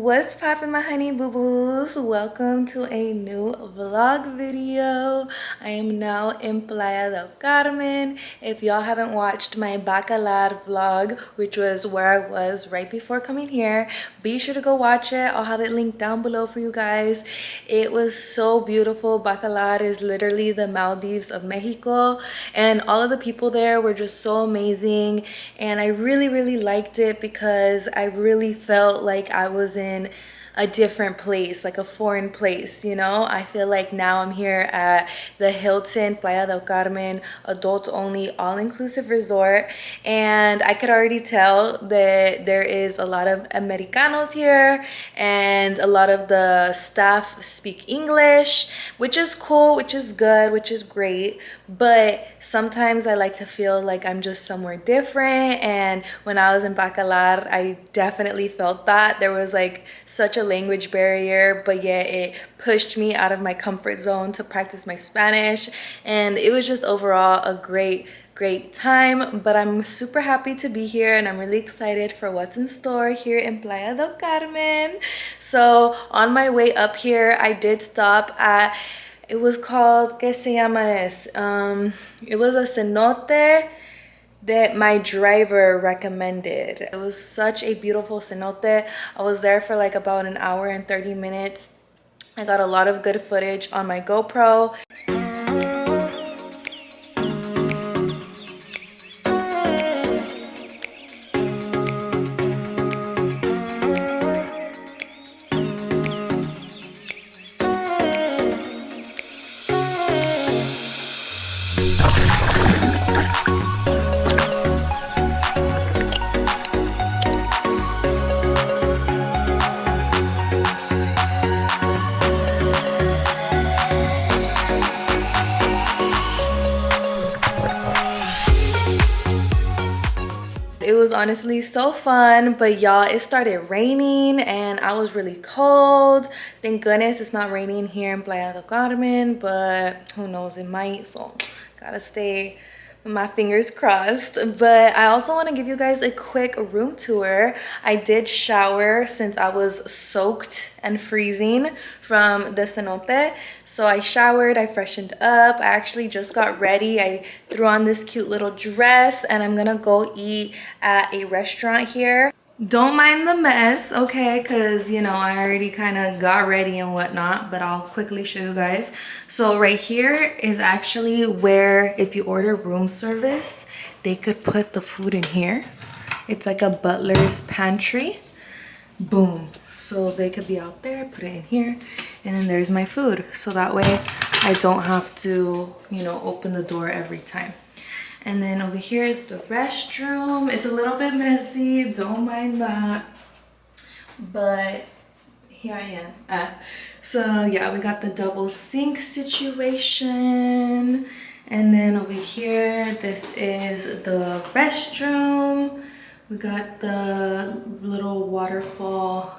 What's poppin', my honey boo boos? Welcome to a new vlog video. I am now in Playa del Carmen. If y'all haven't watched my Bacalar vlog, which was where I was right before coming here, be sure to go watch it. I'll have it linked down below for you guys. It was so beautiful. Bacalar is literally the Maldives of Mexico, and all of the people there were just so amazing, and I really liked it because I really felt like I was in a different place, like a foreign place, you know? I feel like now I'm here at the Hilton Playa del Carmen adult only all-inclusive resort, and I could already tell that there is a lot of Americanos here and a lot of the staff speak English, which is cool, which is good, which is great, but sometimes I like to feel like I'm just somewhere different. And when I was in Bacalar, I definitely felt that there was like such a language barrier, but yet it pushed me out of my comfort zone to practice my Spanish, and it was just overall a great time. But I'm super happy to be here, and I'm really excited for what's in store here in Playa del Carmen. So on my way up here, I did stop at, it was called, ¿qué se llama es? It was a cenote that my driver recommended. It was such a beautiful cenote. I was there for like about an hour and 30 minutes. I got a lot of good footage on my GoPro. It was honestly so fun, but y'all, it started raining and I was really cold. Thank goodness it's not raining here in Playa del Carmen, but who knows, it might, so gotta stay with my fingers crossed. But I also want to give you guys a quick room tour. I did shower since I was soaked and freezing from the cenote. So I showered, I freshened up, I actually just got ready. I threw on this cute little dress, and I'm gonna go eat at a restaurant here. Don't mind the mess, okay, because you know I already kind of got ready and whatnot, but I'll quickly show you guys. So right here is actually where, if you order room service, they could put the food in here. It's like a butler's pantry. Boom. So they could be out there, put it in here, and then there's my food, so that way I don't have to, you know, open the door every time. And then over here is the restroom. It's a little bit messy, don't mind that, but here I am. So yeah, we got the double sink situation. And then over here, this is the restroom. We got the little waterfall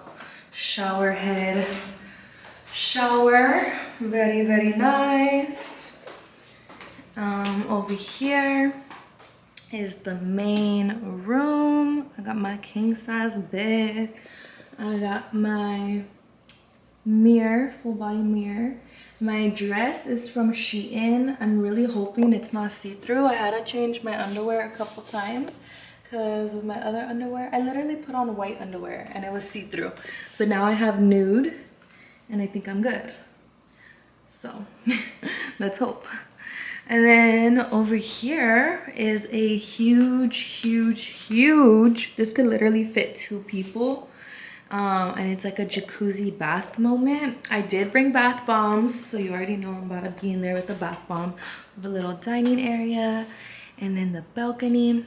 shower head shower. Very nice. Over here is the main room. I got my king size bed. I got my mirror, full body mirror. My dress is from Shein. I'm really hoping it's not see-through. I had to change my underwear a couple times because with my other underwear, I literally put on white underwear and it was see-through. But now I have nude and I think I'm good. So let's hope. And then over here is a huge, this could literally fit 2 people. And it's like a jacuzzi bath moment. I did bring bath bombs, so you already know I'm about to be in there with a bath bomb. With a little dining area, and then the balcony.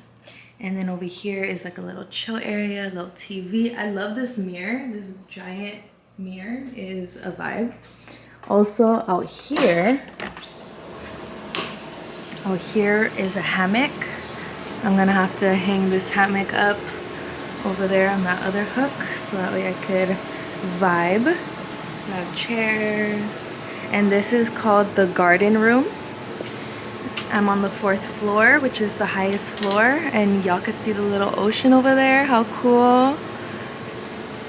And then over here is like a little chill area, a little TV. I love this mirror. This giant mirror is a vibe. Also out here is a hammock. I'm gonna have to hang this hammock up over there on that other hook so that way I could vibe. We have chairs, and this is called the garden room. I'm on the 4th floor, which is the highest floor, and y'all could see the little ocean over there. How cool.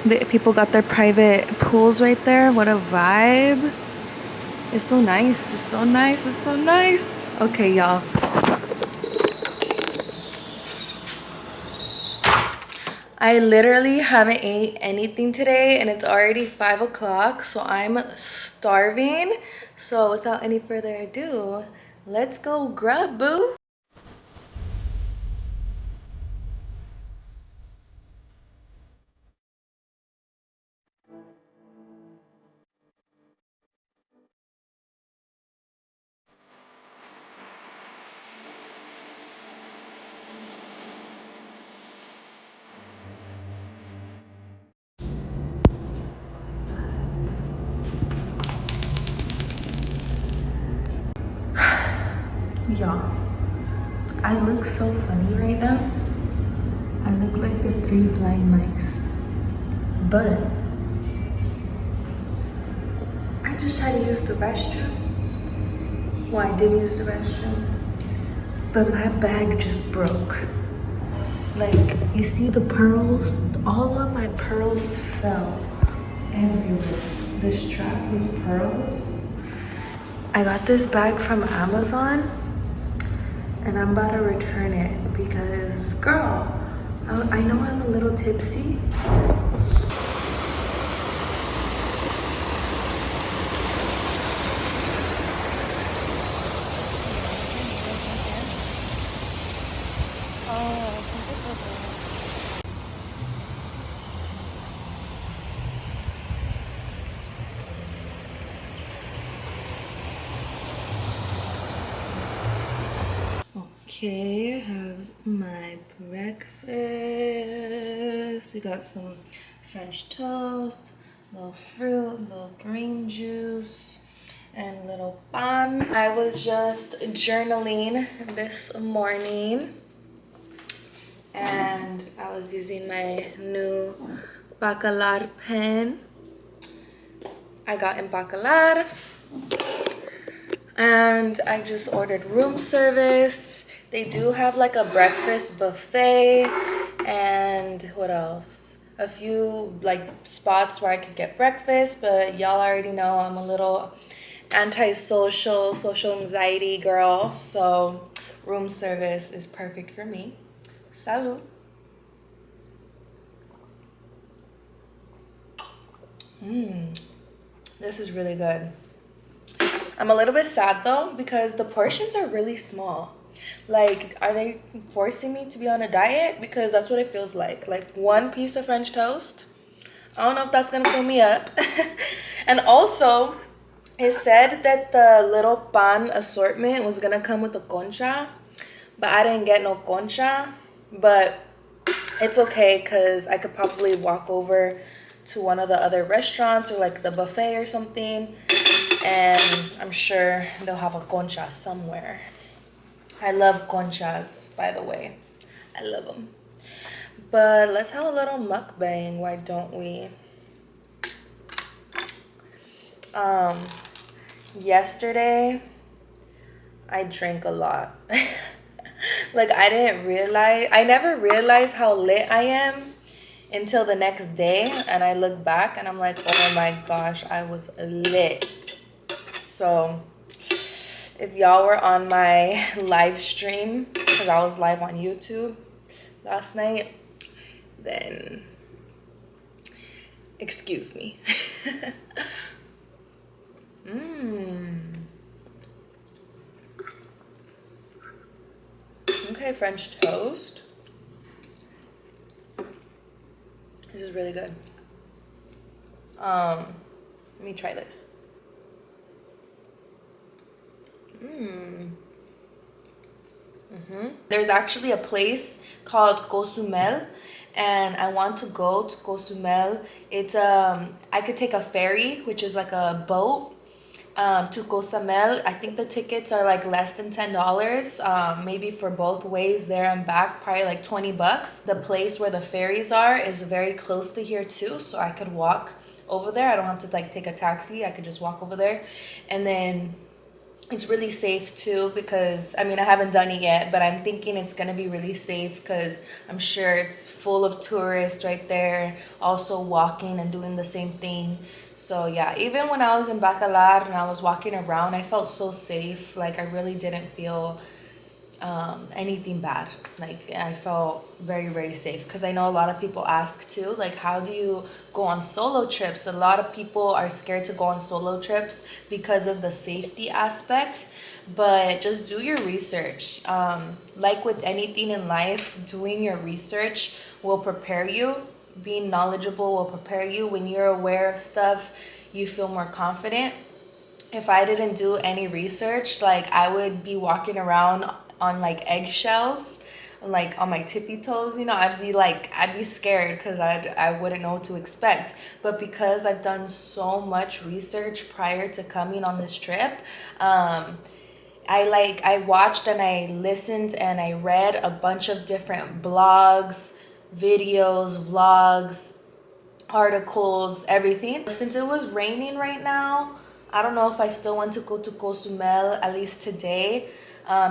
The people got their private pools right there. What a vibe. It's so nice. It's so nice. It's so nice. Okay, y'all. I literally haven't ate anything today and it's already 5 o'clock, so I'm starving. So without any further ado, let's go grub, boo. Y'all, I look so funny right now. I look like the 3 blind mice. But I just tried to use the restroom. Well, I did use the restroom. But my bag just broke. Like, you see the pearls? All of my pearls fell everywhere. The strap was pearls. I got this bag from Amazon and I'm about to return it because, girl, I know I'm a little tipsy. Okay, I have my breakfast. We got some French toast, little fruit, little green juice, and little pan. I was just journaling this morning and I was using my new Bacalar pen I got in Bacalar. And I just ordered room service. They do have like a breakfast buffet and what else? A few like spots where I could get breakfast, but y'all already know I'm a little antisocial, social anxiety girl, so room service is perfect for me. Salud. This is really good. I'm a little bit sad though because the portions are really small. Like, are they forcing me to be on a diet? Because that's what it feels like. Like one piece of French toast. I don't know if that's gonna fill me up. And also, it said that the little pan assortment was gonna come with a concha, but I didn't get no concha. But it's okay because I could probably walk over to one of the other restaurants or like the buffet or something, and I'm sure they'll have a concha somewhere. I love conchas, by the way. I love them. But let's have a little mukbang, why don't we? Yesterday I drank a lot. Like, I never realized how lit I am until the next day, and I look back and I'm like, oh my gosh, I was lit. So if y'all were on my live stream, because I was live on YouTube last night, then excuse me. Okay, French toast. This is really good. Let me try this. There's actually a place called Cozumel, and I want to go to Cozumel. It's I could take a ferry, which is like a boat, to Cozumel. I think the tickets are like less than $10. Maybe for both ways there and back, probably like 20 bucks. The place where the ferries are is very close to here too, so I could walk over there. I don't have to like take a taxi. I could just walk over there, and then It's really safe too, because I mean, I haven't done it yet, but I'm thinking it's gonna be really safe because I'm sure it's full of tourists right there also walking and doing the same thing. So yeah, even when I was in Bacalar and I was walking around, I felt so safe. Like I really didn't feel anything bad. Like I felt very, very safe, because I know a lot of people ask too, like, how do you go on solo trips? A lot of people are scared to go on solo trips because of the safety aspect, but just do your research. Like with anything in life, doing your research will prepare you. Being knowledgeable will prepare you. When you're aware of stuff, you feel more confident. If I didn't do any research, like I would be walking around on like eggshells, like on my tippy toes, you know. I'd be scared because I wouldn't know what to expect. But because I've done so much research prior to coming on this trip, I watched and I listened and I read a bunch of different blogs, videos, vlogs, articles, everything. Since it was raining right now, I don't know if I still want to go to Cozumel, at least today.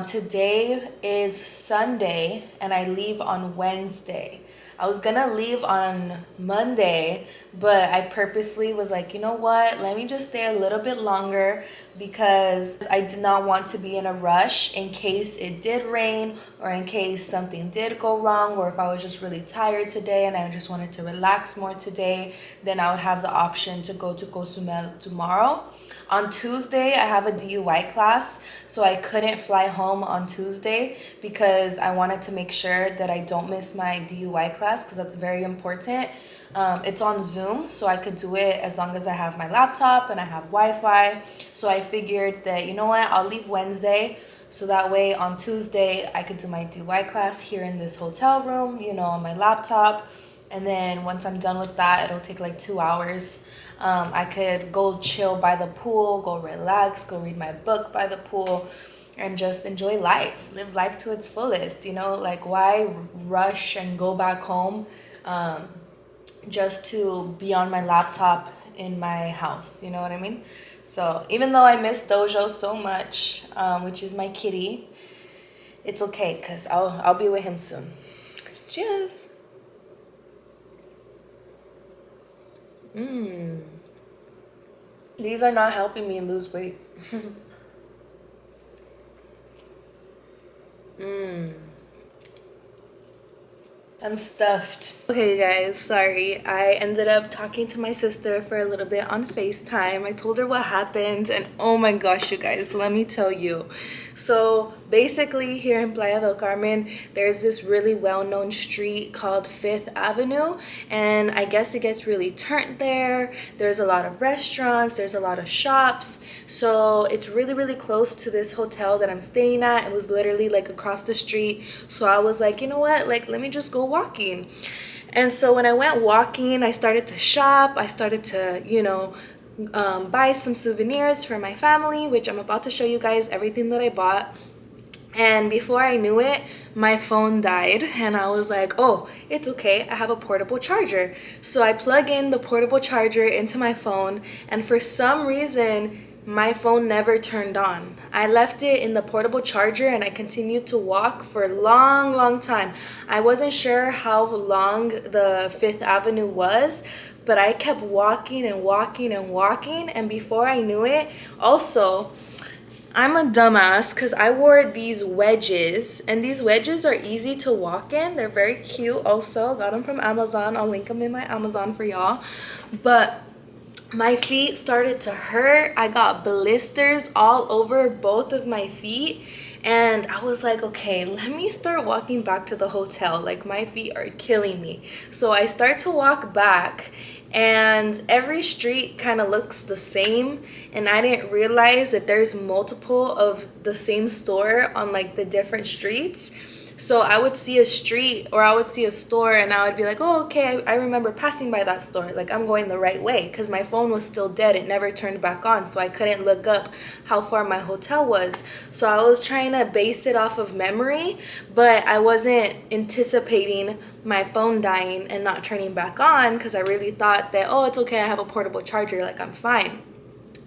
Today is Sunday and I leave on Wednesday. I was gonna leave on Monday, but I purposely was like, you know what? Let me just stay a little bit longer, because I did not want to be in a rush in case it did rain, or in case something did go wrong, or if I was just really tired today and I just wanted to relax more today, then I would have the option to go to Cozumel tomorrow. On Tuesday, I have a DUI class, so I couldn't fly home on Tuesday because I wanted to make sure that I don't miss my DUI class, because that's very important. It's on Zoom, so I could do it as long as I have my laptop and I have Wi-Fi. So I figured that, you know what, I'll leave Wednesday, so that way on Tuesday I could do my DUI class here in this hotel room, you know, on my laptop. And then once I'm done with that, it'll take like 2 hours. I could go chill by the pool, go relax, go read my book by the pool, and just enjoy life, live life to its fullest, you know. Like, why rush and go back home just to be on my laptop in my house, you know what I mean? So even though I miss Dojo so much, which is my kitty, it's okay, because I'll be with him soon. Cheers. These are not helping me lose weight. I'm stuffed. Okay guys, sorry. I ended up talking to my sister for a little bit on FaceTime. I told her what happened, and oh my gosh, you guys, let me tell you. So basically here in Playa del Carmen, there's this really well-known street called 5th Avenue, and I guess it gets really turned there. There's a lot of restaurants, there's a lot of shops, so it's really, really close to this hotel that I'm staying at. It was literally like across the street, so I was like, you know what, like, let me just go walking. And so when I went walking, I started to shop. I started to, you know, buy some souvenirs for my family, which I'm about to show you guys everything that I bought. And before I knew it, my phone died, and I was like, oh, it's okay, I have a portable charger. So I plug in the portable charger into my phone, and for some reason my phone never turned on. I left it in the portable charger and I continued to walk for a long time. I wasn't sure how long the 5th Avenue was, but I kept walking and walking and walking, and before I knew it, also, I'm a dumbass because I wore these wedges, and these wedges are easy to walk in. They're very cute also. Got them from Amazon. I'll link them in my Amazon for y'all. But my feet started to hurt. I got blisters all over both of my feet. And I was like, okay, let me start walking back to the hotel. Like, my feet are killing me. So I start to walk back, and every street kind of looks the same, and I didn't realize that there's multiple of the same store on like the different streets. So I would see a street or I would see a store and I would be like, oh, okay, I remember passing by that store. Like, I'm going the right way, because my phone was still dead. It never turned back on, so I couldn't look up how far my hotel was. So I was trying to base it off of memory, but I wasn't anticipating my phone dying and not turning back on, because I really thought that, oh, it's okay, I have a portable charger, like, I'm fine.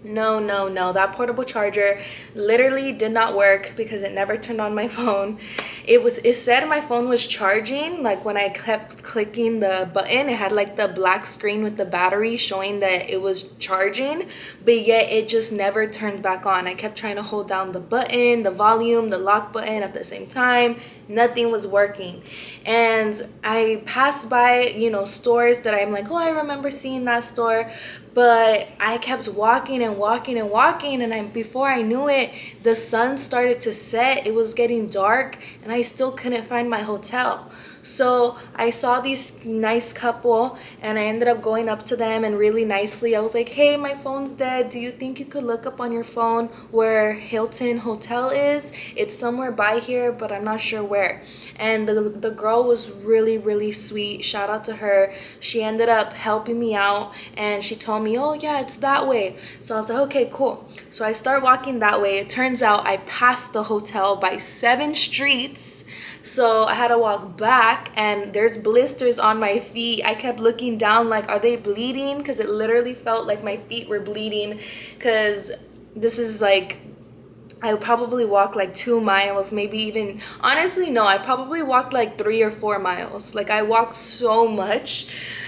No, that portable charger literally did not work because it never turned on my phone. It said my phone was charging, like when I kept clicking the button, it had like the black screen with the battery showing that it was charging, but yet it just never turned back on. I kept trying to hold down the button, the volume, the lock button at the same time. Nothing was working. And I passed by, you know, stores that I'm like, oh, I remember seeing that store. But I kept walking and walking and walking, and before I knew it, the sun started to set. It was getting dark, and I still couldn't find my hotel. So I saw this nice couple, and I ended up going up to them, and really nicely I was like, hey, my phone's dead. Do you think you could look up on your phone where Hilton Hotel is? It's somewhere by here, but I'm not sure where. And the girl was really sweet. Shout out to her. She ended up helping me out, and she told me, oh yeah, it's that way. So I was like, okay, cool. So I start walking that way. It turns out I passed the hotel by 7 streets. So I had to walk back, and there's blisters on my feet. I kept looking down like, are they bleeding? Because it literally felt like my feet were bleeding, because this is like, I probably walked like 2 miles, maybe even, honestly, no, I probably walked like 3 or 4 miles. Like I walked so much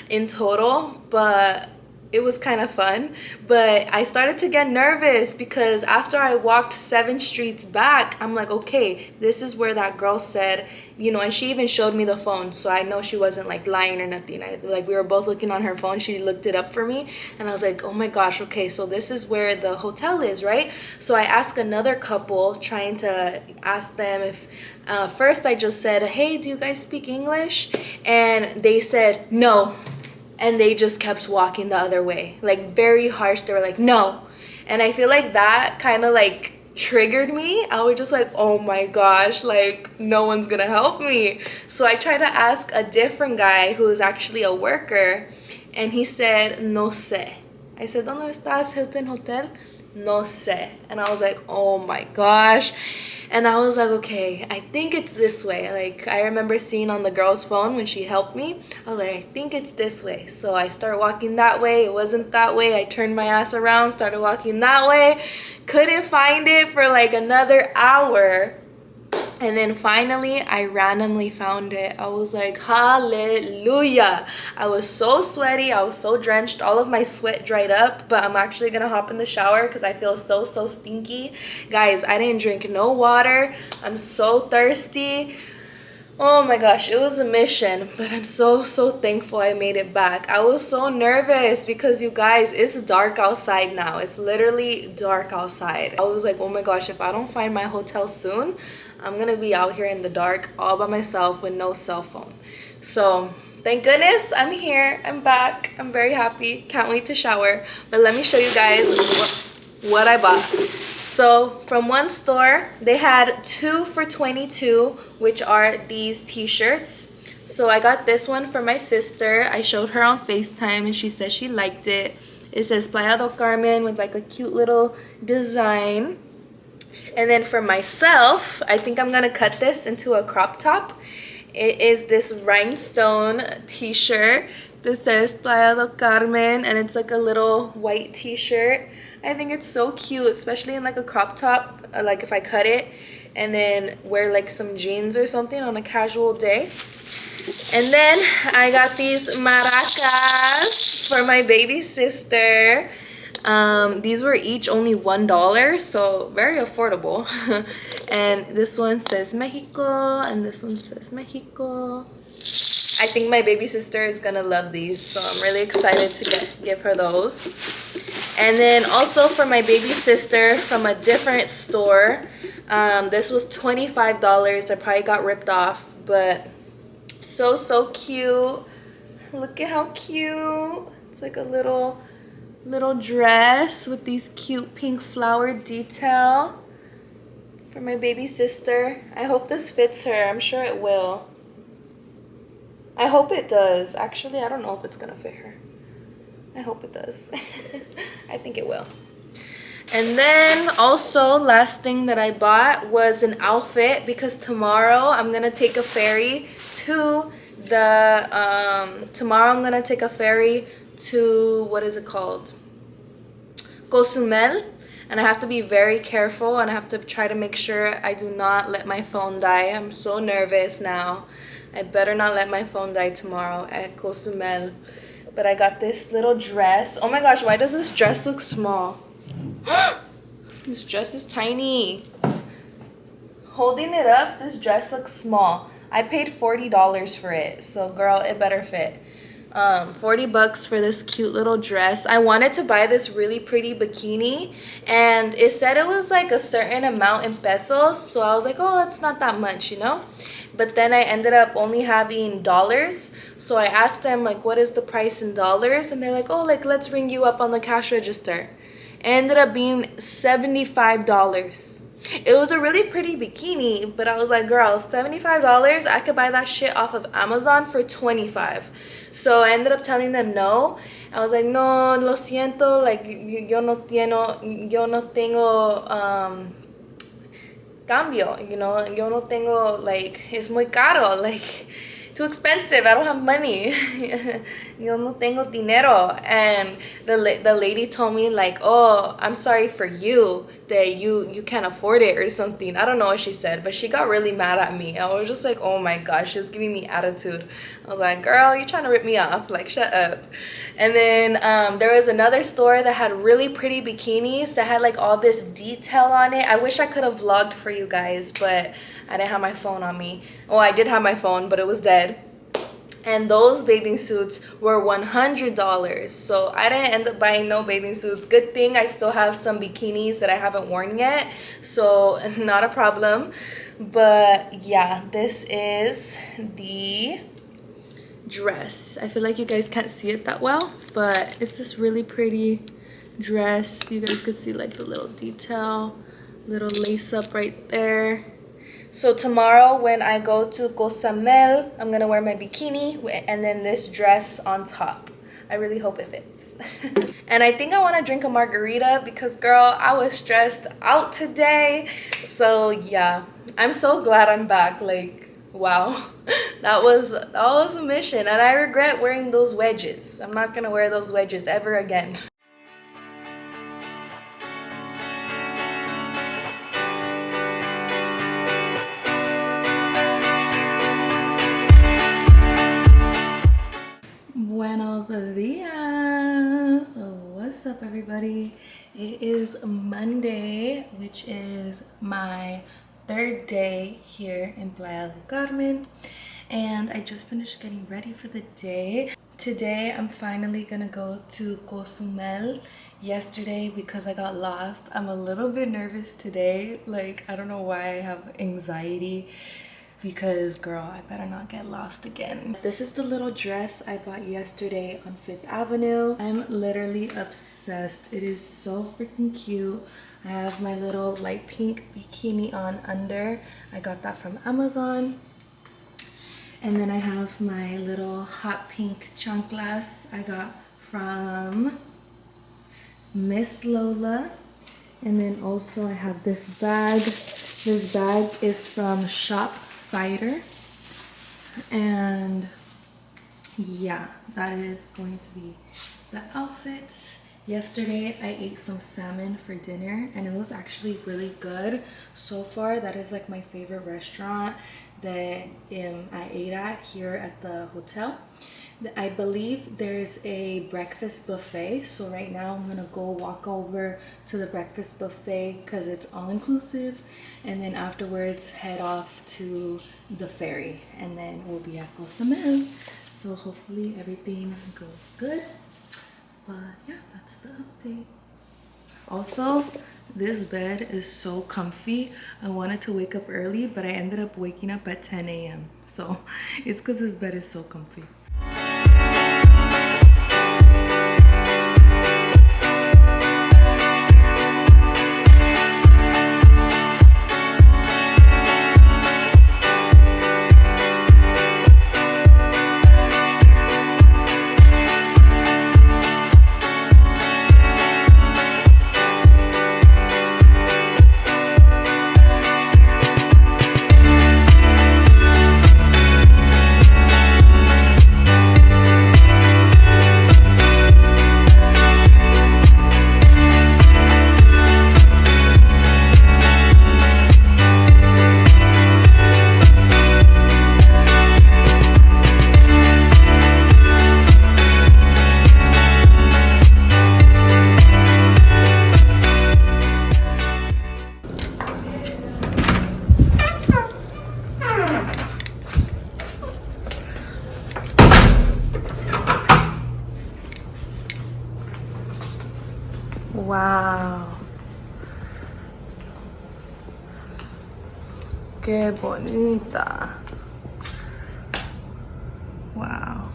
in total, but it was kind of fun. But I started to get nervous because after I walked 7 streets back, I'm like, okay, this is where that girl said, you know, and she even showed me the phone, so I know she wasn't like lying or nothing. Like we were both looking on her phone. She looked it up for me, and I was like, oh my gosh, okay, so this is where the hotel is, right? So I asked another couple, trying to ask them if first I just said, hey, do you guys speak English? And they said no. And they just kept walking the other way, like very harsh. They were like, no. And I feel like that kind of like triggered me. I was just like, oh my gosh, like no one's gonna help me. So I tried to ask a different guy who is actually a worker, and he said, no sé. I said, ¿Dónde estás, Hilton Hotel? No sé. And I was like, oh my gosh. And I was like, okay, I think it's this way. Like, I remember seeing on the girl's phone when she helped me, I was like, I think it's this way. So I started walking that way. It wasn't that way. I turned my ass around, started walking that way. Couldn't find it for like another hour. And then finally, I randomly found it. I was like, hallelujah. I was so sweaty. I was so drenched. All of my sweat dried up. But I'm actually going to hop in the shower because I feel so stinky. Guys, I didn't drink no water. I'm so thirsty. Oh my gosh, it was a mission, but I'm so thankful I made it back. I was so nervous because, you guys, it's dark outside now. It's literally dark outside. I was like, oh my gosh, if I don't find my hotel soon, I'm gonna be out here in the dark all by myself with no cell phone. So thank goodness I'm here. I'm back. I'm very happy. Can't wait to shower. But let me show you guys what I bought. So from one store, they had 2 for $22, which are these t-shirts. So I got this one for my sister. I showed her on FaceTime, and she said she liked it. It says Playa del Carmen with like a cute little design. And then for myself, I think I'm gonna cut this into a crop top. It is this rhinestone t-shirt. This says Playa del Carmen, and it's like a little white t-shirt. I think it's so cute, especially in like a crop top, like if I cut it and then wear like some jeans or something on a casual day. And then I got these maracas for my baby sister. These were each only $1, so very affordable. And this one says Mexico, and this one says Mexico. I think my baby sister is gonna love these, so I'm really excited to give her those. And then also for my baby sister from a different store, this was $25. I probably got ripped off, but so cute. Look at how cute. It's like a little dress with these cute pink flower detail for my baby sister. I hope this fits her. I'm sure it will. I hope it does. Actually, I don't know if it's gonna fit her. I hope it does. I think it will. And then also, last thing that I bought was an outfit, because tomorrow I'm gonna take a ferry to the what is it called? Cozumel, and I have to be very careful, and I have to try to make sure I do not let my phone die. I'm so nervous now. I better not let my phone die tomorrow at Cozumel. But I got this little dress. Oh my gosh, why does this dress look small? This dress is tiny. Holding it up, this dress looks small. I paid $40 for it, so girl, it better fit. 40 bucks for this cute little dress. I wanted to buy this really pretty bikini, and it said it was like a certain amount in pesos, so I was like, oh, it's not that much, you know? But then I ended up only having dollars, so I asked them like, what is the price in dollars? And they're like, oh, like, let's ring you up on the cash register. It ended up being $75. It was a really pretty bikini, but I was like, girl, $75? I could buy that shit off of Amazon for $25. So I ended up telling them no. I was like, no, lo siento, like, yo no tengo cambio, you know, yo no tengo, like, es muy caro, like, too expensive, I don't have money. Yo no tengo dinero. And the lady told me like, oh, I'm sorry for you that you can't afford it or something. I don't know what she said, but she got really mad at me. I was just like, oh my gosh, she was giving me attitude. I was like, girl, you're trying to rip me off, like, shut up. And then there was another store that had really pretty bikinis that had like all this detail on it. I wish I could have vlogged for you guys, but I didn't have my phone on me. Well, I did have my phone, but it was dead. And those bathing suits were $100. So I didn't end up buying no bathing suits. Good thing I still have some bikinis that I haven't worn yet. So not a problem. But yeah, this is the dress. I feel like you guys can't see it that well, but it's this really pretty dress. You guys could see like the little detail, little lace up right there. So tomorrow when I go to Cozumel, I'm gonna wear my bikini and then this dress on top. I really hope it fits. And I think I want to drink a margarita because girl, I was stressed out today. So yeah, I'm so glad I'm back. Like, wow, that was a mission, and I regret wearing those wedges. I'm not gonna wear those wedges ever again. Buenos dias. What's up, everybody? It is Monday, which is my third day here in Playa del Carmen, and I just finished getting ready for the day. Today I'm finally gonna go to Cozumel. Yesterday, because I got lost, I'm a little bit nervous today. Like, I don't know why I have anxiety, because girl, I better not get lost again. This is the little dress I bought yesterday on 5th Avenue. I'm literally obsessed. It is so freaking cute. I have my little light pink bikini on under. I got that from Amazon. And then I have my little hot pink chanclas I got from Miss Lola. And then also I have this bag. This bag is from Shop Cider, and yeah, that is going to be the outfits. Yesterday I ate some salmon for dinner, and it was actually really good. So far, that is like my favorite restaurant that I ate at here at the hotel. I believe there's a breakfast buffet, so right now I'm gonna go walk over to the breakfast buffet because it's all inclusive, and then afterwards head off to the ferry, and then we'll be at Cozumel. So hopefully everything goes good. But yeah, that's the update. Also, this bed is so comfy. I wanted to wake up early, but I ended up waking up at 10 a.m. So it's because this bed is so comfy. Wow. Qué bonita. Wow.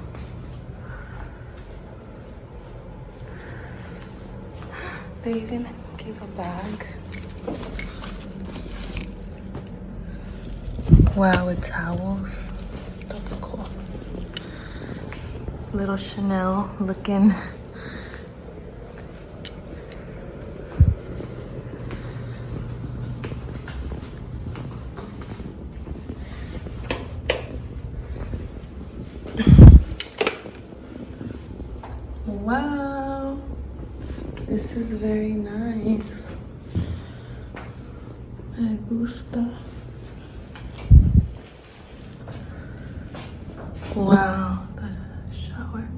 They even gave a bag. Wow, with towels. That's cool. Little Chanel looking. Wow, this is very nice. Me gusta. Wow, the shower.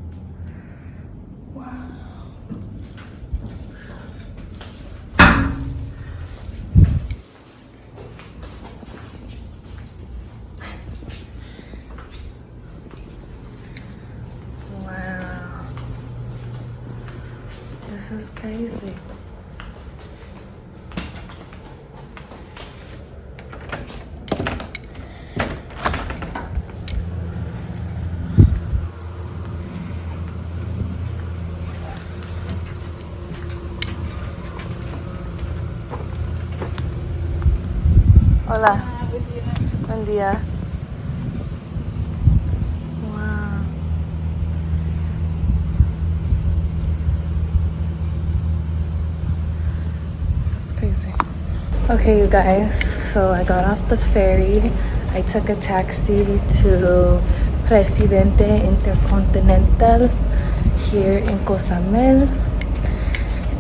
Wow. Wow. This is crazy. Hola. Buen día. Wow. That's crazy. Okay, you guys, so I got off the ferry. I took a taxi to Presidente Intercontinental here in Cozumel,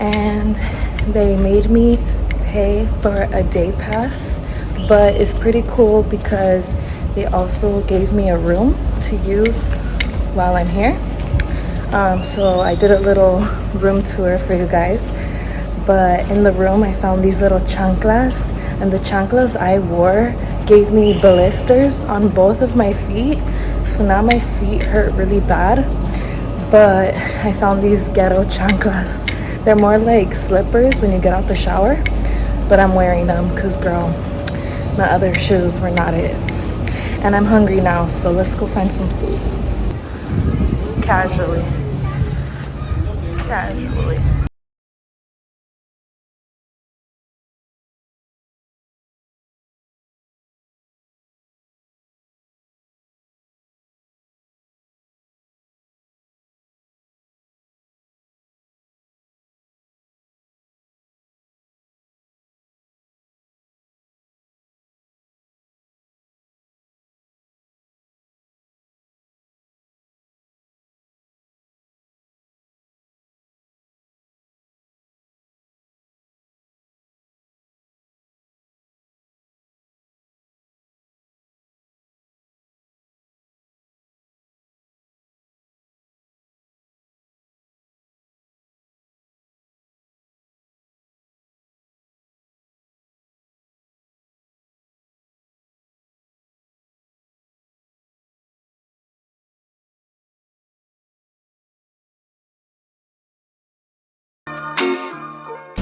and they made me pay for a day pass, but it's pretty cool because they also gave me a room to use while I'm here. So I did a little room tour for you guys, but in the room I found these little chanclas, and the chanclas I wore gave me blisters on both of my feet, so now my feet hurt really bad. But I found these ghetto chanclas. They're more like slippers when you get out the shower, but I'm wearing them because, girl, my other shoes were not it. And I'm hungry now, so let's go find some food. Casually.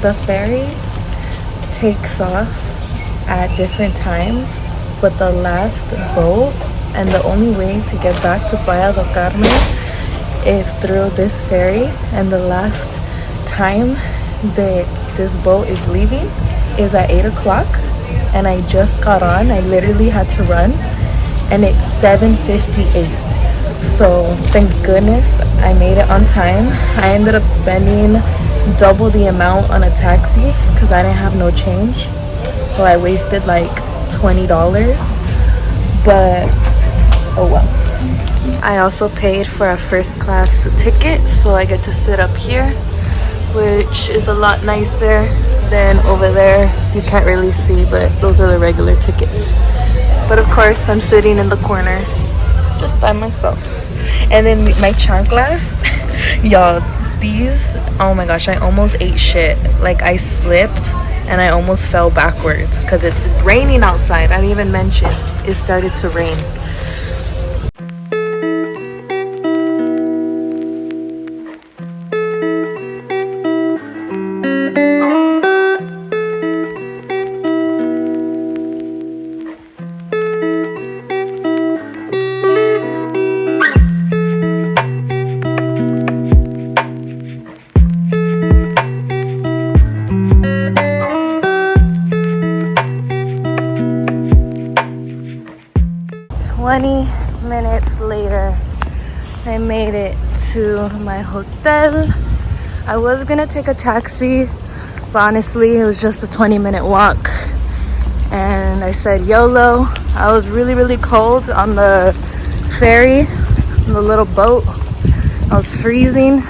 The ferry takes off at different times, but the last boat and the only way to get back to Playa del Carmen is through this ferry, and the last time that this boat is leaving is at 8 o'clock, and I just got on. I literally had to run, and it's 7:58. So thank goodness I made it on time. I ended up spending double the amount on a taxi because I didn't have no change, so I wasted like $20, but oh well. I also paid for a first class ticket, so I get to sit up here, which is a lot nicer than over there. You can't really see, but those are the regular tickets. But of course I'm sitting in the corner just by myself. And then my chanclas, y'all, these, oh my gosh, I almost ate shit. Like, I slipped and I almost fell backwards because it's raining outside. I didn't even mention it started to rain. minutes later, I made it to my hotel. I was gonna take a taxi, but honestly, it was just a 20-minute walk. And I said YOLO. I was really cold on the ferry, on the little boat. I was freezing.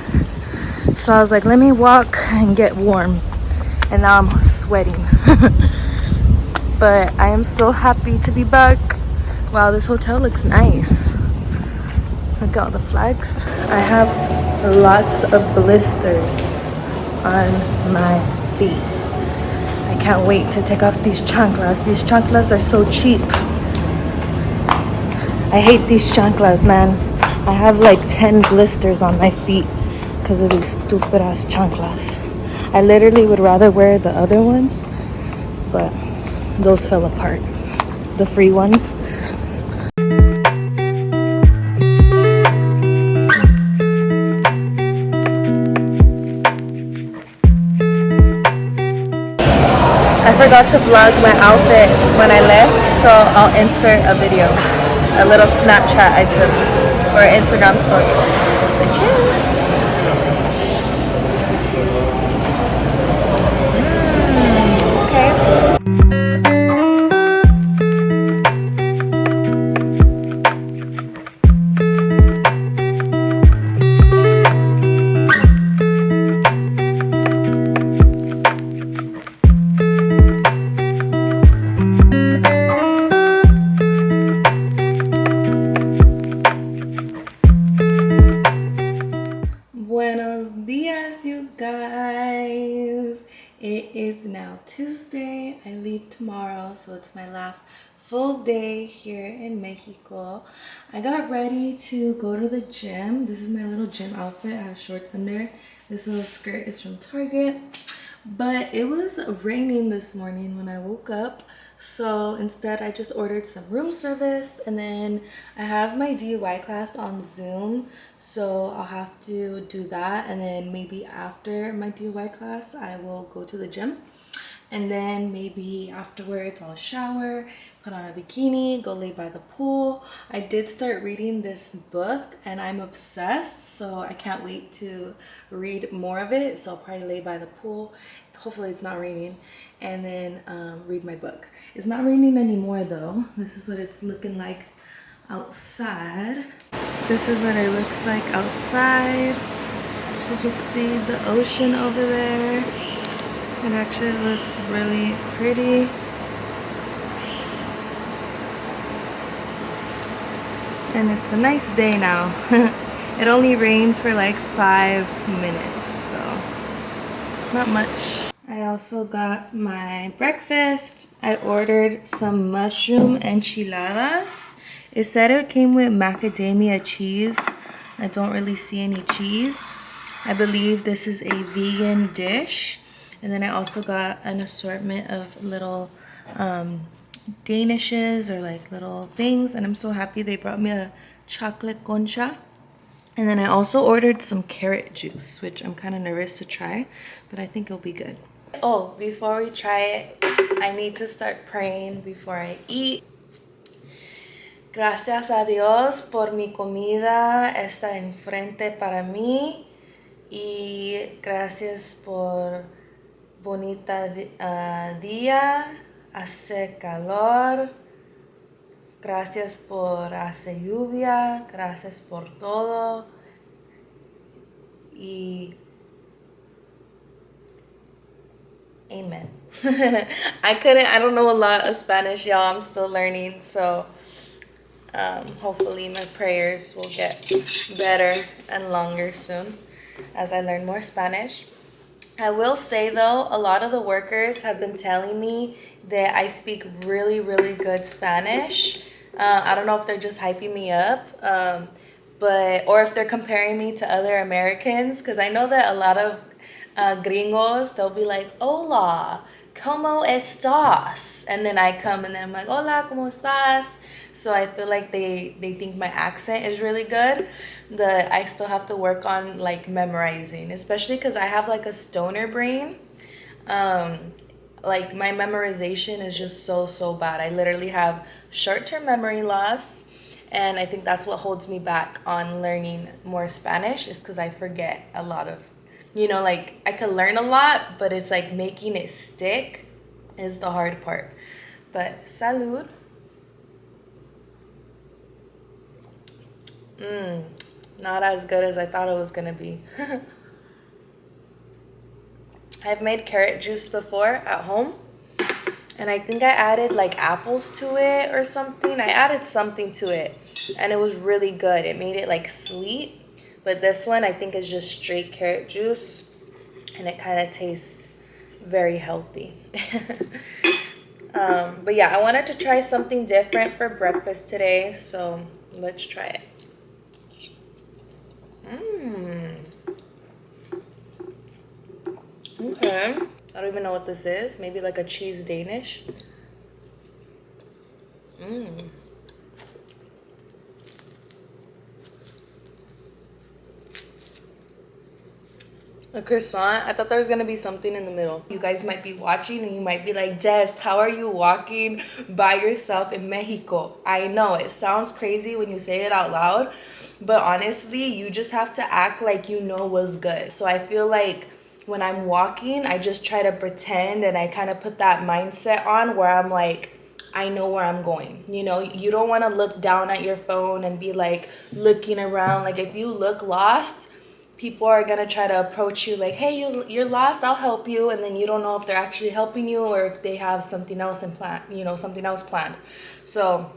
So I was like, let me walk and get warm. And now I'm sweating. But I am so happy to be back. Wow, this hotel looks nice. Look at all the flags. I have lots of blisters on my feet. I can't wait to take off these chanclas. These chanclas are so cheap. I hate these chanclas, man. I have like 10 blisters on my feet because of these stupid ass chanclas. I literally would rather wear the other ones, but those fell apart. The free ones. I forgot to vlog my outfit when I left, so I'll insert a video, a little Snapchat I took, or Instagram story. But cheers! Buenos dias, you guys. It is now Tuesday. I leave tomorrow, so it's my last full day here in Mexico. I got ready to go to the gym. This is my little gym outfit. I have shorts under. This little skirt is from Target. But it was raining this morning when I woke up. So instead I just ordered some room service, and then I have my DUI class on Zoom, so I'll have to do that, and then maybe after my DUI class I will go to the gym, and then maybe afterwards I'll shower, put on a bikini, go lay by the pool. I did start reading this book and I'm obsessed, so I can't wait to read more of it. So I'll probably lay by the pool, hopefully it's not raining, and then read my book. It's not raining anymore though. This is what it's looking like outside. This is what it looks like outside. You can see the ocean over there. It actually looks really pretty. And it's a nice day now. It only rains for like 5 minutes, so not much. I also got my breakfast. I ordered some mushroom enchiladas. It said it came with macadamia cheese. I don't really see any cheese. I believe this is a vegan dish. And then I also got an assortment of little danishes, or like little things. And I'm so happy they brought me a chocolate concha. And then I also ordered some carrot juice, which I'm kind of nervous to try, but I think it'll be good. Oh, before we try it, I need to start praying before I eat. Gracias a Dios por mi comida está enfrente para mí. Y gracias por bonita día, hace calor. Gracias por hacer lluvia. Gracias por todo. Y amen. I don't know a lot of Spanish, y'all. I'm still learning, so hopefully my prayers will get better and longer soon as I learn more Spanish. I will say though, a lot of the workers have been telling me that I speak really good Spanish. I don't know if they're just hyping me up, or if they're comparing me to other Americans, because I know that a lot of gringos, they'll be like, hola, ¿cómo estás? And then I come and then I'm like, hola, ¿cómo estás? So I feel like they think my accent is really good, that I still have to work on like memorizing, especially because I have like a stoner brain. Like my memorization is just so bad. I literally have short-term memory loss, And I think that's what holds me back on learning more Spanish, is because I forget a lot of, you know, like I could learn a lot, but it's like making it stick is the hard part. But salud. Not as good as I thought it was gonna be. I've made carrot juice before at home, and I think I added like apples to it or something. I added something to it, and it was really good. It made it like sweet, but this one I think is just straight carrot juice, and it kind of tastes very healthy. But yeah, I wanted to try something different for breakfast today, so let's try it. Okay. I don't even know what this is. Maybe like a cheese Danish. A croissant. I thought there was gonna be something in the middle. You guys might be watching and you might be like, Des, how are you walking by yourself in Mexico? I know it sounds crazy when you say it out loud, but honestly, you just have to act like you know what's good. So I feel like when I'm walking, I just try to pretend, and I kind of put that mindset on where I'm like, I know where I'm going. You know, you don't want to look down at your phone and be like looking around. Like if you look lost, people are gonna try to approach you like, hey, you're lost, I'll help you, and then you don't know if they're actually helping you or if they have something else in plan, you know, something else planned. So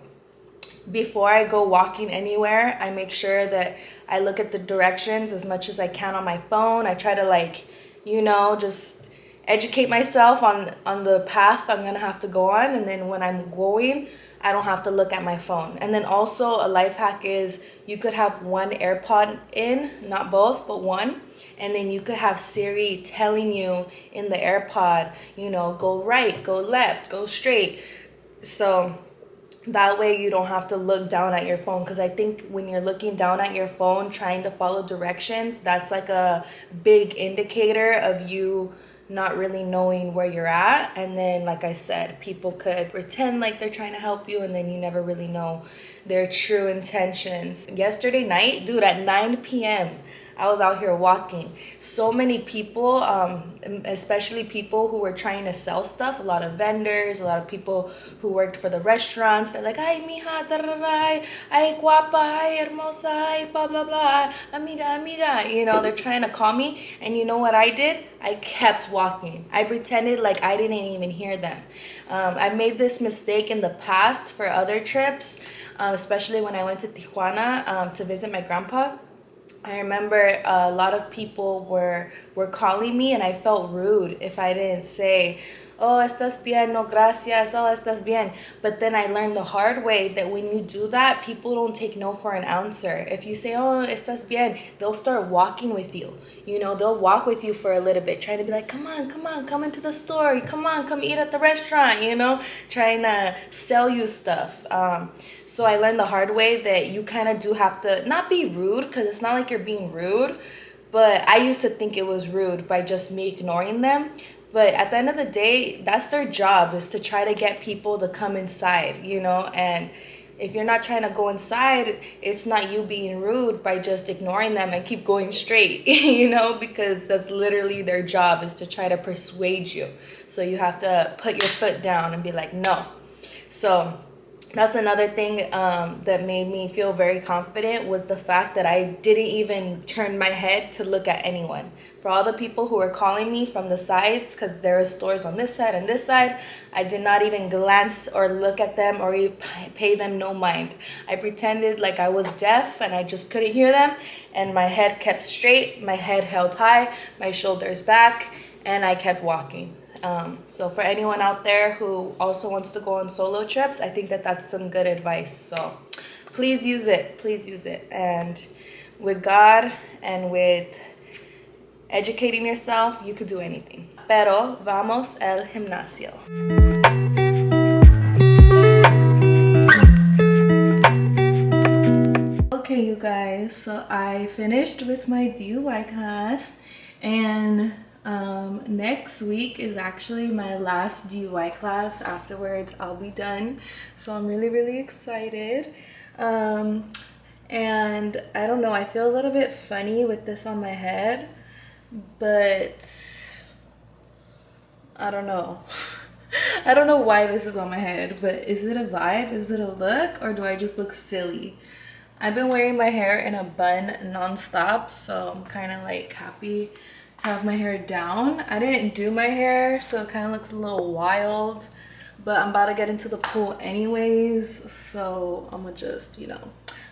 before I go walking anywhere, I make sure that I look at the directions as much as I can on my phone. I try to like, you know, just educate myself on the path I'm gonna have to go on, and then when I'm going, I don't have to look at my phone. And then also a life hack is you could have one AirPod in, not both, but one, and then you could have Siri telling you in the AirPod, you know, go right, go left, go straight. So that way you don't have to look down at your phone, because I think when you're looking down at your phone trying to follow directions, that's like a big indicator of you not really knowing where you're at. And then, like I said, people could pretend like they're trying to help you, and then you never really know their true intentions. Yesterday night, dude, at 9 p.m., I was out here walking. So many people, especially people who were trying to sell stuff, a lot of vendors, a lot of people who worked for the restaurants. They're like, ay, mija, tarara, ay, guapa, ay, hermosa, ay, blah, blah, blah, amiga, amiga. You know, they're trying to call me. And you know what I did? I kept walking. I pretended like I didn't even hear them. I made this mistake in the past for other trips, especially when I went to Tijuana to visit my grandpa. I remember a lot of people were calling me, and I felt rude if I didn't say, oh, estás bien, no gracias, oh, estás bien. But then I learned the hard way that when you do that, people don't take no for an answer. If you say, oh, estás bien, they'll start walking with you. You know, they'll walk with you for a little bit, trying to be like, come on, come into the store. Come on, come eat at the restaurant, you know, trying to sell you stuff. So I learned the hard way that you kind of do have to not be rude, because it's not like you're being rude, but I used to think it was rude by just me ignoring them. But at the end of the day, that's their job, is to try to get people to come inside, you know. And if you're not trying to go inside, it's not you being rude by just ignoring them and keep going straight, you know, because that's literally their job, is to try to persuade you. So you have to put your foot down and be like, no. So that's another thing that made me feel very confident, was the fact that I didn't even turn my head to look at anyone. For all the people who were calling me from the sides, because there are stores on this side and this side, I did not even glance or look at them or even pay them no mind. I pretended like I was deaf and I just couldn't hear them, and my head kept straight, my head held high, my shoulders back, and I kept walking. So for anyone out there who also wants to go on solo trips, I think that that's some good advice. So please use it. And with God and with educating yourself, you could do anything. Pero vamos al gimnasio. Okay, you guys, so I finished with my DUI class, and next week is actually my last DUI class. Afterwards, I'll be done. So I'm really excited. And I don't know, I feel a little bit funny with this on my head, but I don't know. I don't know why this is on my head, but is it a vibe? Is it a look? Or do I just look silly? I've been wearing my hair in a bun non-stop, so I'm kind of like happy to have my hair down. I didn't do my hair, so it kind of looks a little wild, but I'm about to get into the pool anyways, so I'm gonna just, you know,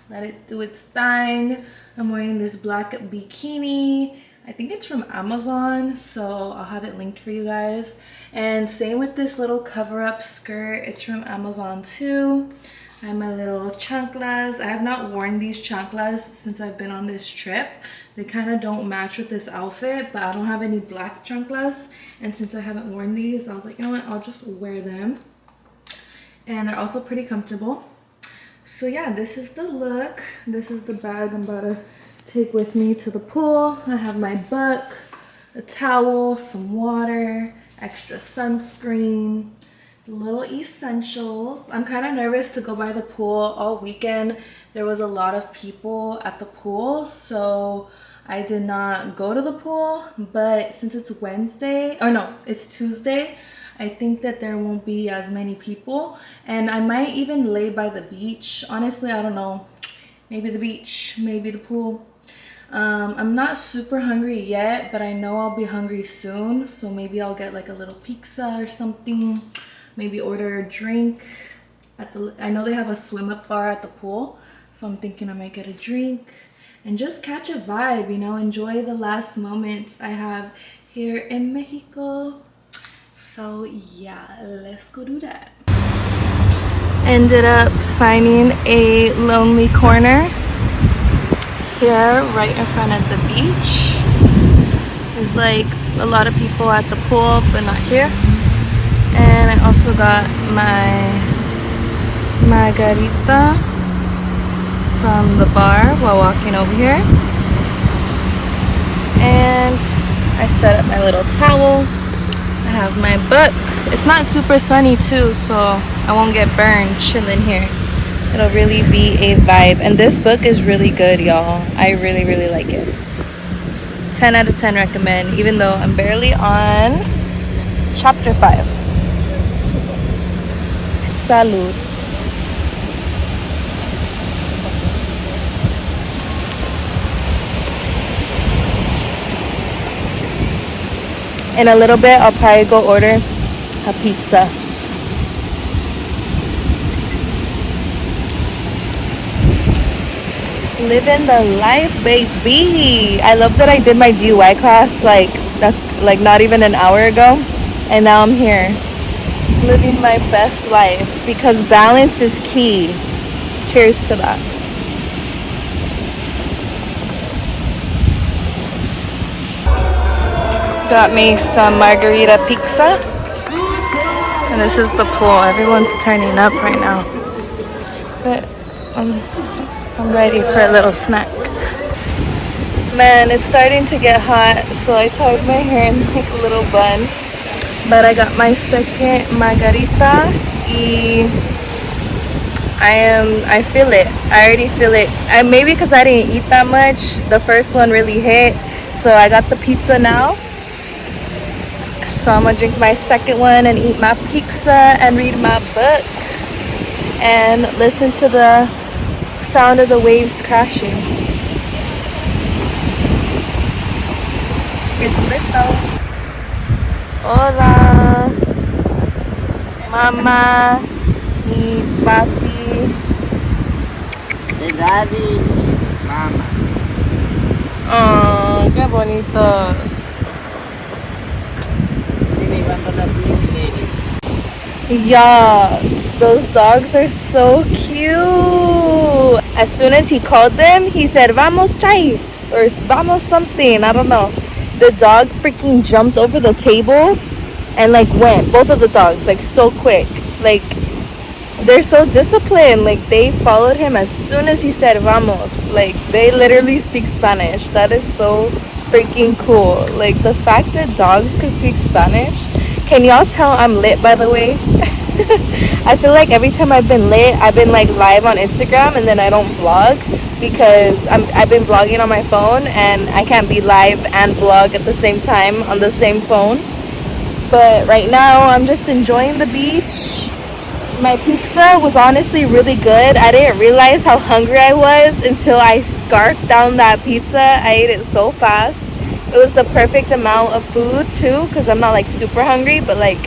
let it do its thing. I'm wearing this black bikini. I think it's from Amazon, so I'll have it linked for you guys. And same with this little cover-up skirt. It's from Amazon too. I have my little chanclas. I have not worn these chanclas since I've been on this trip. They kind of don't match with this outfit, but I don't have any black chanclas. And since I haven't worn these, I was like, you know what, I'll just wear them. And they're also pretty comfortable. So yeah, this is the look. This is the bag I'm about to take with me to the pool. I have my book, a towel, some water, extra sunscreen, little essentials. I'm kind of nervous to go by the pool. All weekend there was a lot of people at the pool, so I did not go to the pool. But since it's Wednesday, or no, it's Tuesday, I think that there won't be as many people, and I might even lay by the beach. Honestly, I don't know, maybe the beach, maybe the pool. I'm not super hungry yet, but I know I'll be hungry soon, so maybe I'll get like a little pizza or something, maybe order a drink at the, I know they have a swim up bar at the pool, so I'm thinking I might get a drink and just catch a vibe, you know, enjoy the last moments I have here in Mexico. So yeah, let's go do that. Ended up finding a lonely corner here right in front of the beach. There's like a lot of people at the pool, but not here. And I also got my Margarita from the bar while walking over here. And I set up my little towel. I have my book. It's not super sunny too, so I won't get burned chilling here. It'll really be a vibe. And this book is really good, y'all. I really, really like it. 10 out of 10 recommend, even though I'm barely on chapter 5. Salud. In a little bit, I'll probably go order a pizza. Living the life, baby. I love that I did my DUI class like not even an hour ago, and now I'm here living my best life because balance is key. Cheers to that. Got me some margarita pizza, and this is the pool. Everyone's turning up right now, but I'm ready for a little snack. Man, it's starting to get hot, so I tied my hair in like a little bun. But I got my second margarita, I feel it. I already feel it. Maybe because I didn't eat that much, the first one really hit. So I got the pizza now. So I'm gonna drink my second one and eat my pizza and read my book and listen to the sound of the waves crashing. It's lit though. Hola, mama, mi papi, mi daddy, mama. Oh, qué bonitos. Yeah, those dogs are so cute. As soon as he called them, he said, "Vamos chai," or "Vamos something." I don't know. The dog freaking jumped over the table and like went. Both of the dogs, like so quick. Like they're so disciplined. Like they followed him as soon as he said "Vamos." Like they literally speak Spanish. That is so freaking cool. Like the fact that dogs can speak Spanish. Can y'all tell I'm lit, by the way? I feel like every time I've been late, I've been like live on Instagram and then I don't vlog because I've been vlogging on my phone and I can't be live and vlog at the same time on the same phone. But right now I'm just enjoying the beach. My pizza was honestly really good. I didn't realize how hungry I was until I scarfed down that pizza. I ate it so fast. It was the perfect amount of food too, because I'm not like super hungry, but like,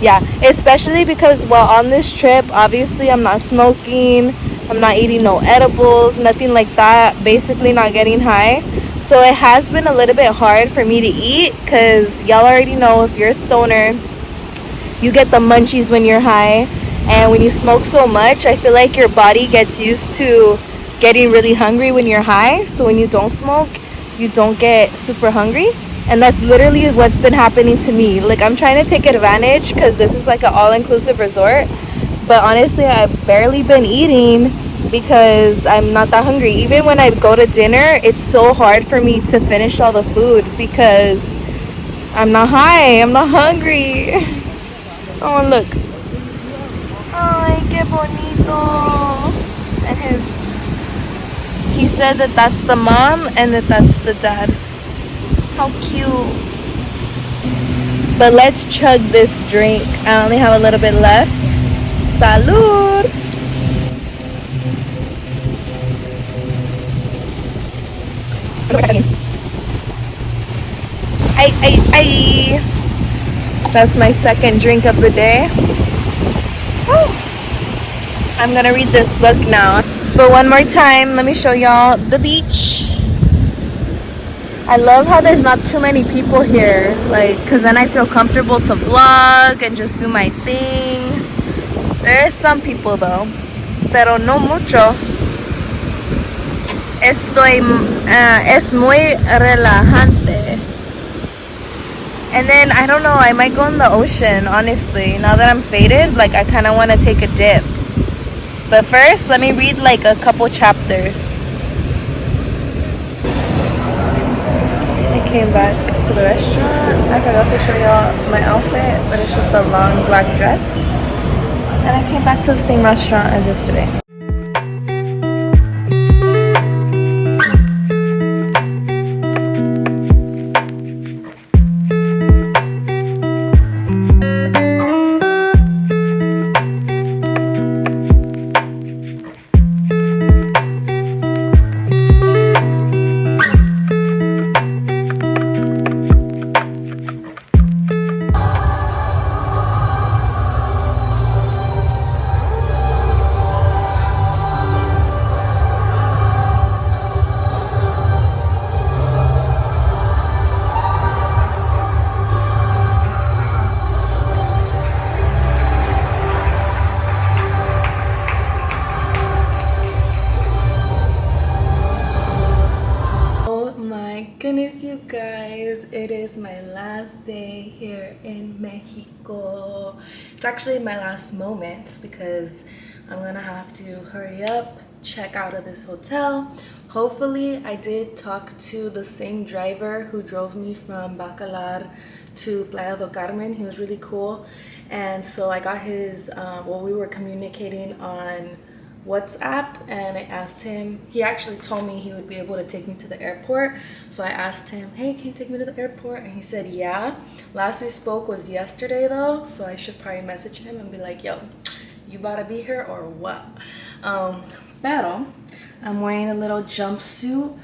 yeah, especially because while on this trip, obviously I'm not smoking, I'm not eating no edibles, nothing like that, basically not getting high. So it has been a little bit hard for me to eat because y'all already know if you're a stoner, you get the munchies when you're high. And when you smoke so much, I feel like your body gets used to getting really hungry when you're high. So when you don't smoke, you don't get super hungry. And that's literally what's been happening to me. Like, I'm trying to take advantage because this is like an all-inclusive resort. But honestly, I've barely been eating because I'm not that hungry. Even when I go to dinner, it's so hard for me to finish all the food because I'm not high. I'm not hungry. Oh, look. Ay, qué bonito. And he said that that's the mom and that that's the dad. How cute. But let's chug this drink. I only have a little bit left. Salud. Ay. That's my second drink of the day. Whew. I'm gonna read this book now. But one more time, let me show y'all the beach. I love how there's not too many people here, like, cause then I feel comfortable to vlog and just do my thing. There is some people though, pero no mucho. Es muy relajante. And then, I don't know, I might go in the ocean, honestly. Now that I'm faded, like, I kind of want to take a dip. But first, let me read, like, a couple chapters. I came back to the restaurant. I forgot to show y'all my outfit, but it's just a long black dress. And I came back to the same restaurant as yesterday. Goodness, you guys, it is my last day here in Mexico. It's actually my last moments because I'm gonna have to hurry up, check out of this hotel. Hopefully, I did talk to the same driver who drove me from Bacalar to Playa del Carmen. He was really cool, and so I got his we were communicating on WhatsApp, and I asked him, he actually told me he would be able to take me to the airport. So I asked him, hey, can you take me to the airport? And he said, yeah. Last we spoke was yesterday though, so I should probably message him and be like, yo, you about to be here or what? Pero I'm wearing a little jumpsuit.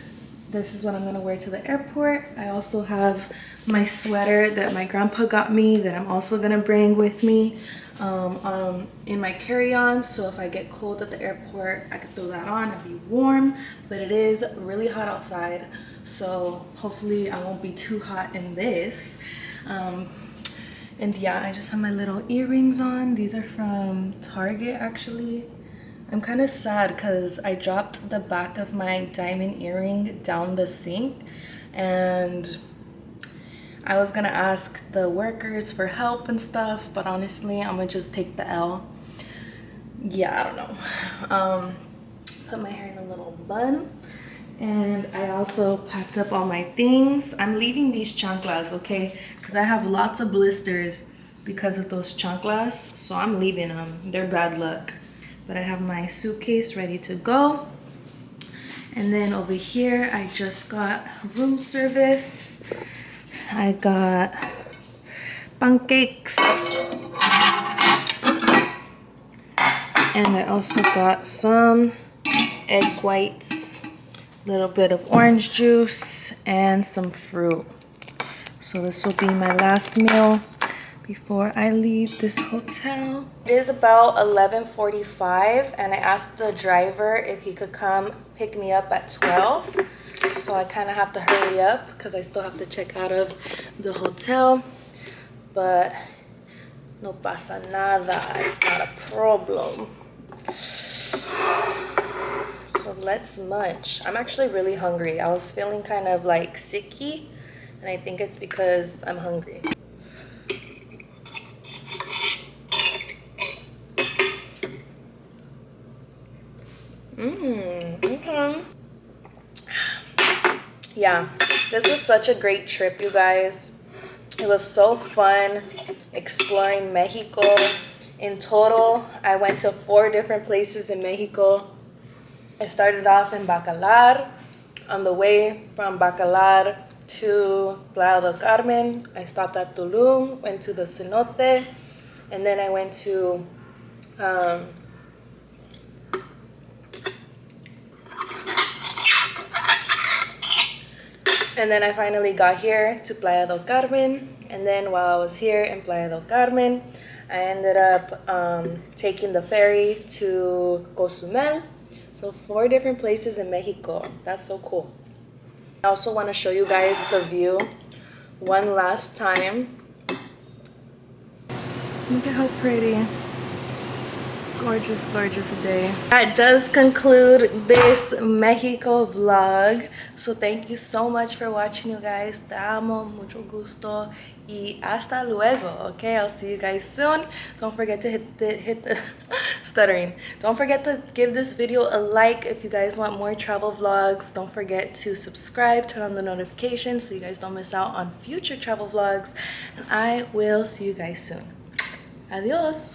This is what I'm gonna wear to the airport. I also have my sweater that my grandpa got me that I'm also gonna bring with me in my carry-on, so if I get cold at the airport I can throw that on and be warm. But it is really hot outside, so hopefully I won't be too hot in this. And yeah, I just have my little earrings on. These are from Target actually. I'm kind of sad because I dropped the back of my diamond earring down the sink, and I was gonna ask the workers for help and stuff, but honestly, I'm gonna just take the L. Yeah, I don't know. Put my hair in a little bun, and I also packed up all my things. I'm leaving these chanclas, okay? Because I have lots of blisters because of those chanclas, so I'm leaving them. They're bad luck. But I have my suitcase ready to go. And then over here, I just got room service. I got pancakes. And I also got some egg whites, a little bit of orange juice, and some fruit. So this will be my last meal before I leave this hotel. It is about 11:45 and I asked the driver if he could come pick me up at 12. So I kind of have to hurry up because I still have to check out of the hotel. But no pasa nada, it's not a problem. So let's munch. I'm actually really hungry. I was feeling kind of like sicky and I think it's because I'm hungry. Okay. Yeah, this was such a great trip, you guys. It was so fun exploring Mexico. In total, I went to 4 different places in Mexico. I started off in Bacalar. On the way from Bacalar to Playa del Carmen, I stopped at Tulum, went to the Cenote, and then I went to and then I finally got here to Playa del Carmen. And then while I was here in Playa del Carmen, I ended up taking the ferry to Cozumel. So 4 different places in Mexico. That's so cool. I also want to show you guys the view one last time. Look at how pretty. Gorgeous, gorgeous day. That does conclude this Mexico vlog. So thank you so much for watching, you guys. Te amo, mucho gusto, y hasta luego. Okay, I'll see you guys soon. Don't forget to hit the stuttering. Don't forget to give this video a like if you guys want more travel vlogs. Don't forget to subscribe, turn on the notifications so you guys don't miss out on future travel vlogs. And I will see you guys soon. Adios.